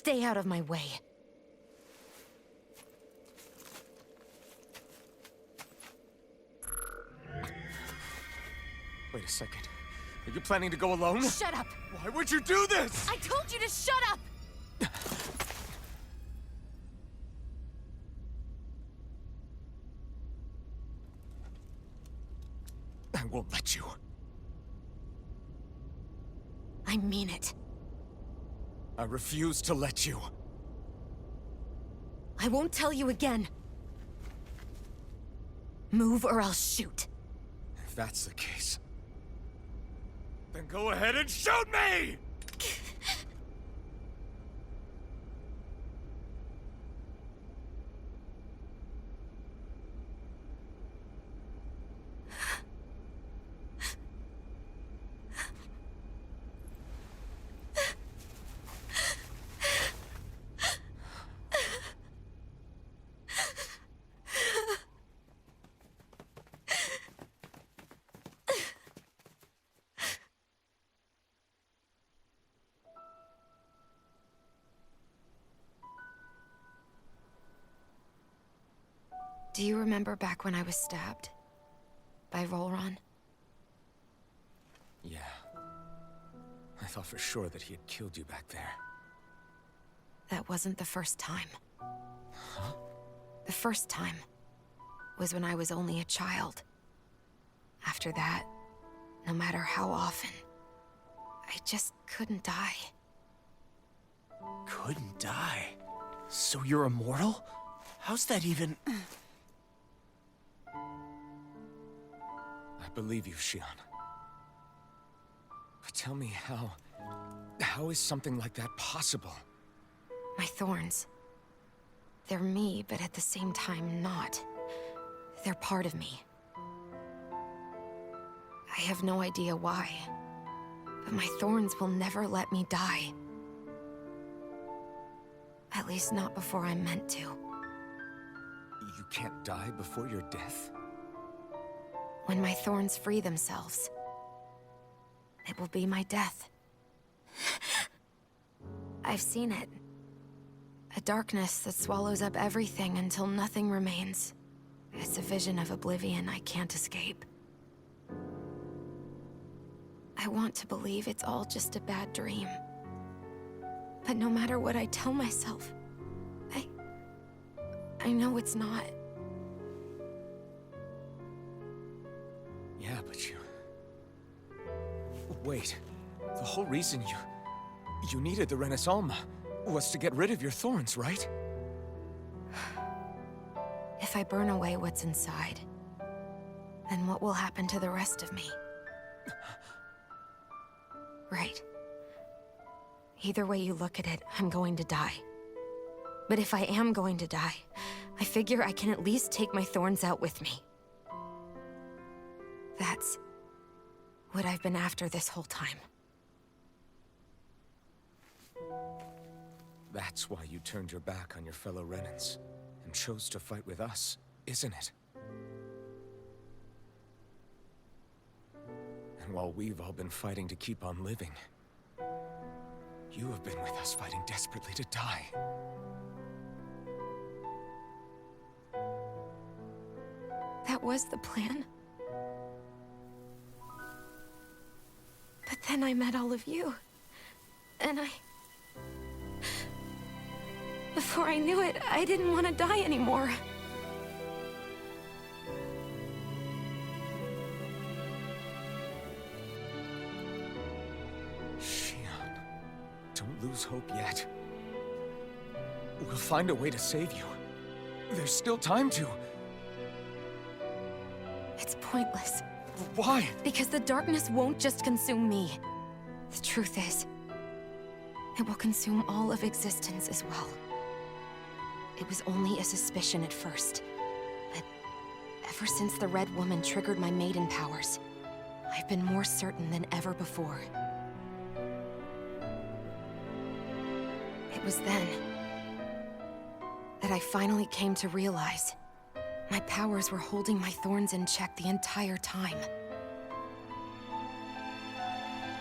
Stay out of my way. Wait a second. Are you planning to go alone? Shut up! Why would you do this? I told you to shut up! I won't let you. I mean it. I refuse to let you. I won't tell you again. Move or I'll shoot. If that's the case, then go ahead and shoot me! Do you remember back when I was stabbed? By Volron? Yeah. I thought for sure that he had killed you back there. That wasn't the first time. Huh? The first time was when I was only a child. After that, no matter how often, I just couldn't die. Couldn't die? So you're immortal? How's that even... I believe you, Xion. But tell me how is something like that possible? My thorns. They're me, but at the same time not. They're part of me. I have no idea why, but my thorns will never let me die. At least not before I'm meant to. You can't die before your death? When my thorns free themselves, it will be my death. I've seen it. A darkness that swallows up everything until nothing remains. It's a vision of oblivion I can't escape. I want to believe it's all just a bad dream. But no matter what I tell myself, I know it's not. Yeah, but you... Wait. The whole reason you needed the Renaissance was to get rid of your thorns, right? If I burn away what's inside, then what will happen to the rest of me? Right. Either way you look at it, I'm going to die. But if I am going to die, I figure I can at least take my thorns out with me. That's what I've been after this whole time. That's why you turned your back on your fellow Renans and chose to fight with us, isn't it? And while we've all been fighting to keep on living, you have been with us fighting desperately to die. That was the plan. But then I met all of you. And before I knew it, I didn't want to die anymore. Xion, don't lose hope yet. We'll find a way to save you. There's still time to. It's pointless. Why? Because the darkness won't just consume me. The truth is, it will consume all of existence as well. It was only a suspicion at first, but ever since the Red Woman triggered my maiden powers, I've been more certain than ever before. It was then that I finally came to realize my powers were holding my thorns in check the entire time.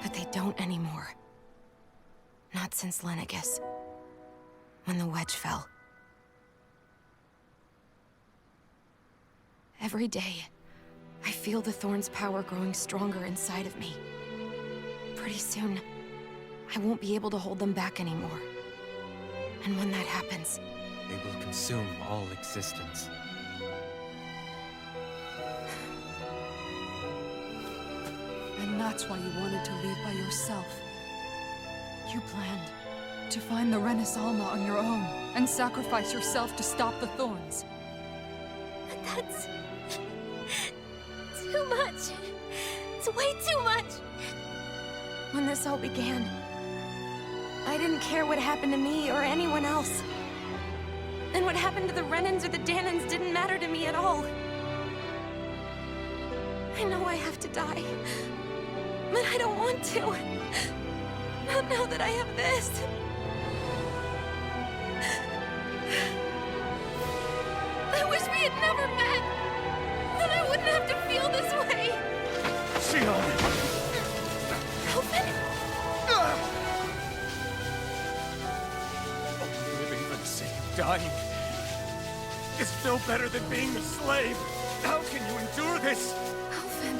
But they don't anymore. Not since Lenegis. when the wedge fell. Every day, I feel the thorn's power growing stronger inside of me. Pretty soon, I won't be able to hold them back anymore. And when that happens... They will consume all existence. And that's why you wanted to leave by yourself. You planned to find the Rena's Alma on your own, and sacrifice yourself to stop the thorns. But that's... too much. It's way too much. When this all began, I didn't care what happened to me or anyone else. And what happened to the Renans or the Danans didn't matter to me at all. I know I have to die, but I don't want to. Not now that I have this. I wish we had never met. Then I wouldn't have to feel this way. Shion! Elfin? Living for the sake of dying is no better than being a slave. How can you endure this? Elfin.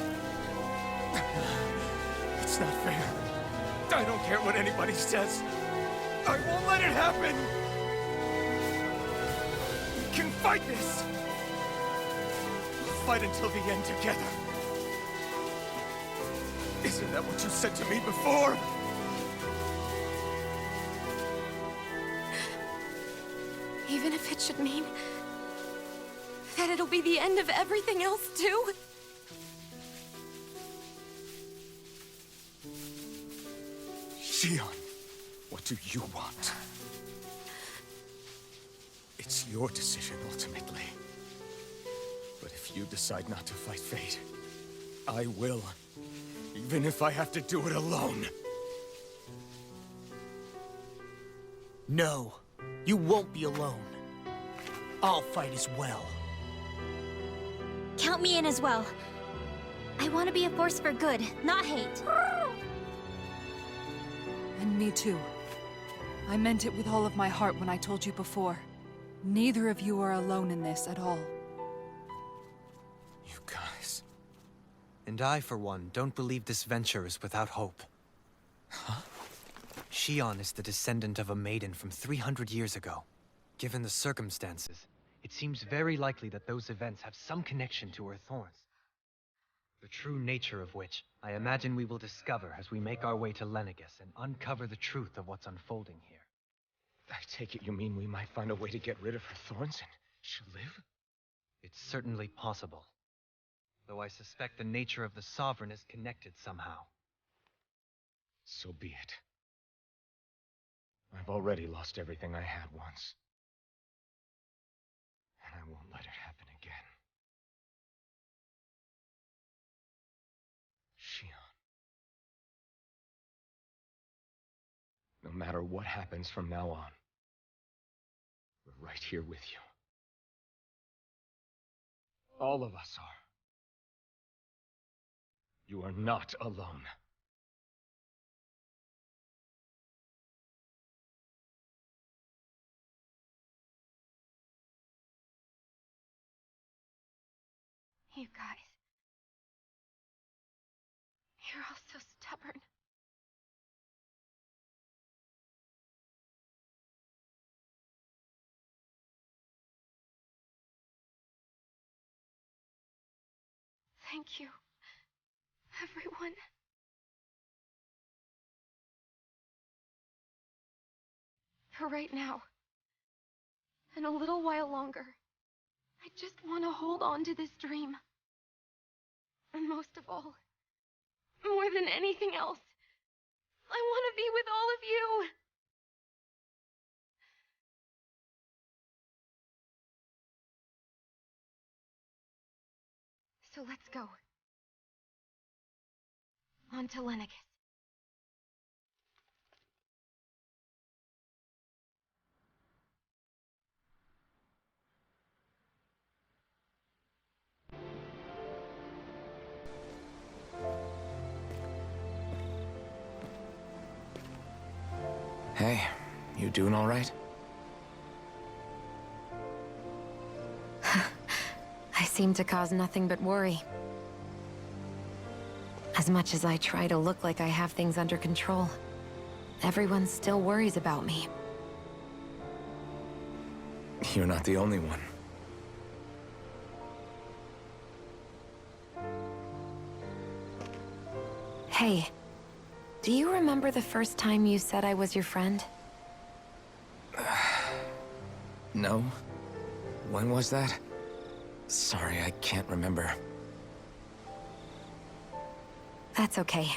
It's not fair. I don't care what anybody says. I won't let it happen! We can fight this! We'll fight until the end together. Isn't that what you said to me before? Even if it should mean that it'll be the end of everything else, too? Shion, what do you want? It's your decision, ultimately. But if you decide not to fight fate, I will. Even if I have to do it alone. No, you won't be alone. I'll fight as well. Count me in as well. I want to be a force for good, not hate. And me too. I meant it with all of my heart when I told you before. Neither of you are alone in this at all. You guys... And I, for one, don't believe this venture is without hope. Huh? Shion is the descendant of a maiden from 300 years ago. Given the circumstances, it seems very likely that those events have some connection to her thorns. The true nature of which, I imagine we will discover as we make our way to Lenegis and uncover the truth of what's unfolding here. I take it you mean we might find a way to get rid of her thorns and she'll live? It's certainly possible. Though I suspect the nature of the Sovereign is connected somehow. So be it. I've already lost everything I had once. And I won't let it happen again. Shion. No matter what happens from now on, we're right here with you. All of us are. You are not alone. You guys. You're all so stubborn. Thank you, everyone. For right now, and a little while longer, I just want to hold on to this dream. And most of all, more than anything else, I want to be with all of you. So let's go. On to Lenegis. Hey, you doing all right? seem to cause nothing but worry. As much as I try to look like I have things under control, everyone still worries about me. You're not the only one. Hey, do you remember the first time you said I was your friend? No? When was that? Sorry, I can't remember. That's okay.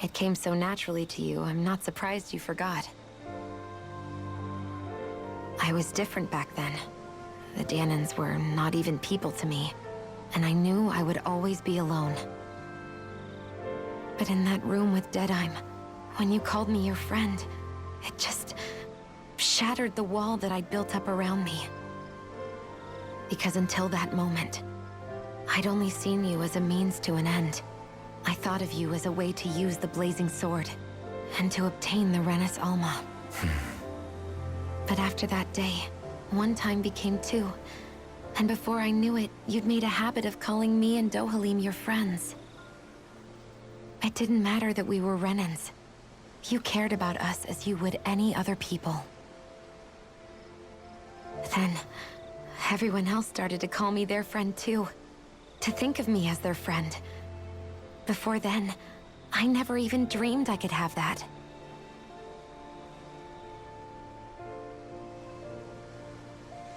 It came so naturally to you, I'm not surprised you forgot. I was different back then. The Danans were not even people to me, and I knew I would always be alone. But in that room with Deadime, when you called me your friend, it just shattered the wall that I'd built up around me. Because until that moment, I'd only seen you as a means to an end. I thought of you as a way to use the blazing sword, and to obtain the Renis Alma. But after that day, one time became two, and before I knew it, you'd made a habit of calling me and Dohalim your friends. It didn't matter that we were Renans. You cared about us as you would any other people. Then, everyone else started to call me their friend too. To think of me as their friend. Before then, I never even dreamed I could have that.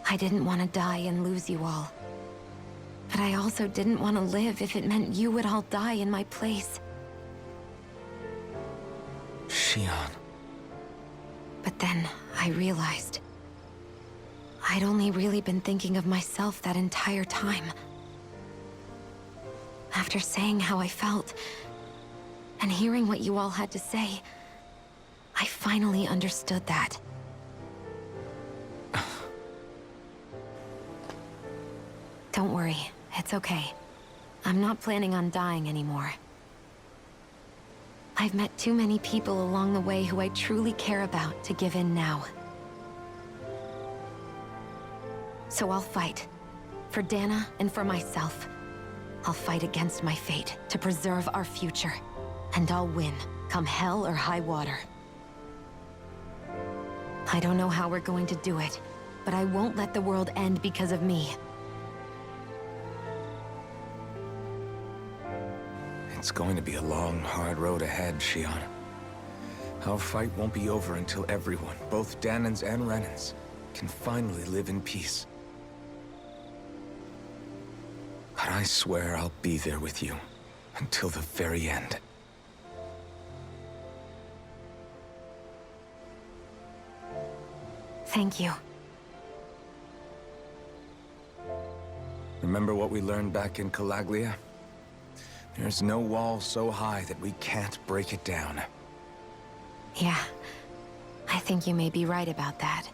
I didn't want to die and lose you all. But I also didn't want to live if it meant you would all die in my place. Shion. But then, I realized I'd only really been thinking of myself that entire time. After saying how I felt, and hearing what you all had to say, I finally understood that. Don't worry, it's okay. I'm not planning on dying anymore. I've met too many people along the way who I truly care about to give in now. So I'll fight. For Dana and for myself. I'll fight against my fate to preserve our future. And I'll win, come hell or high water. I don't know how we're going to do it, but I won't let the world end because of me. It's going to be a long, hard road ahead, Shion. Our fight won't be over until everyone, both Danans and Renans, can finally live in peace. But I swear I'll be there with you, until the very end. Thank you. Remember what we learned back in Calaglia? There's no wall so high that we can't break it down. Yeah, I think you may be right about that.